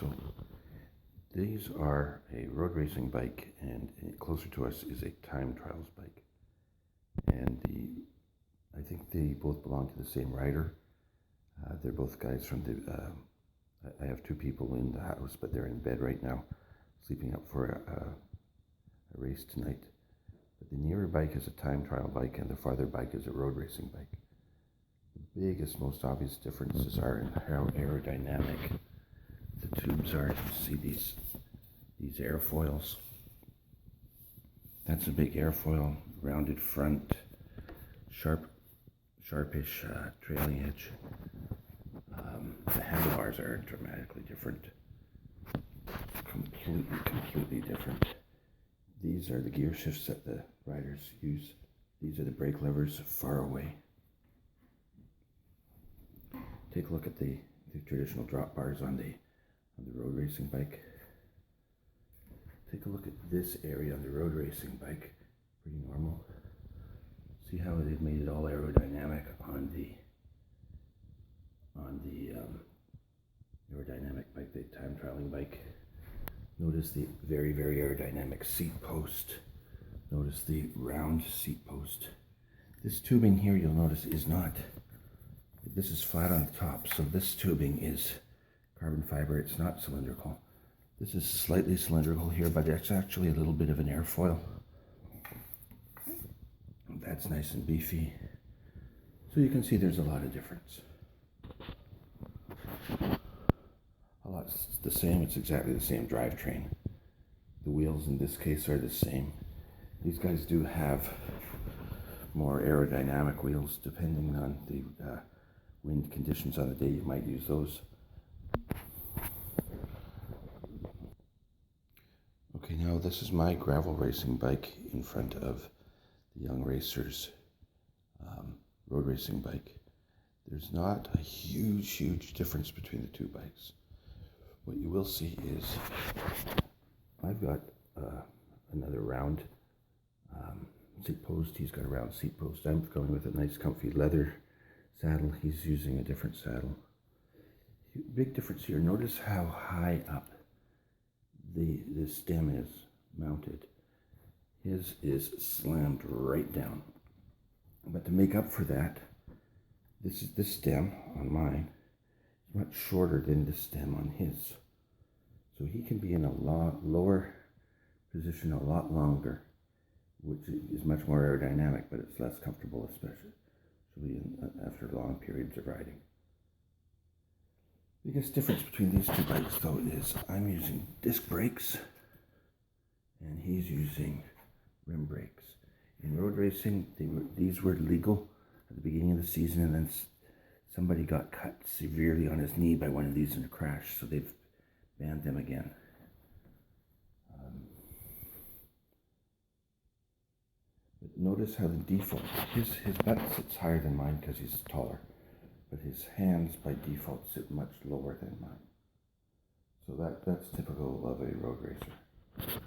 So these are a road racing bike, and closer to us is a time trials bike. And I think they both belong to the same rider. They're both guys from I have two people in the house, but they're in bed right now, sleeping up for a race tonight. But the nearer bike is a time trial bike, and the farther bike is a road racing bike. The biggest, most obvious differences are in how aerodynamic the tubes are. You see these airfoils. That's a big airfoil, rounded front, sharpish trailing edge. The handlebars are dramatically different, completely different. These are the gear shifts that the riders use. These are the brake levers far away. Take a look at the traditional drop bars on the road racing bike. Take a look at this area on the road racing bike. Pretty normal. See how they've made it all aerodynamic on the aerodynamic bike, the time trialing bike. Notice the very aerodynamic seat post. Notice the round seat post. This tubing here, you'll notice, is not. This is flat on the top, so this tubing is carbon fiber. It's not cylindrical. This is slightly cylindrical here, but it's actually a little bit of an airfoil. That's nice and beefy. So you can see there's a lot of difference. A lot's the same. It's exactly the same drivetrain. The wheels in this case are the same. These guys do have more aerodynamic wheels, depending on the wind conditions on the day. You might use those. Okay, now this is my gravel racing bike in front of the Young Racers road racing bike. There's not a huge difference between the two bikes. What you will see is I've got another round seat post. He's got a round seat post. I'm going with a nice comfy leather saddle. He's using a different saddle. Big difference here. Notice how high up the stem is mounted. His is slammed right down. But to make up for that, this stem on mine is much shorter than the stem on his. So he can be in a lot lower position a lot longer, which is much more aerodynamic, but it's less comfortable, especially after long periods of riding. The biggest difference between these two bikes, though, is I'm using disc brakes and he's using rim brakes. In road racing, these were legal at the beginning of the season, and then somebody got cut severely on his knee by one of these in a crash, so they've banned them again. But notice how the default, his butt sits higher than mine because he's taller, but his hands by default sit much lower than mine. So that's typical of a road racer.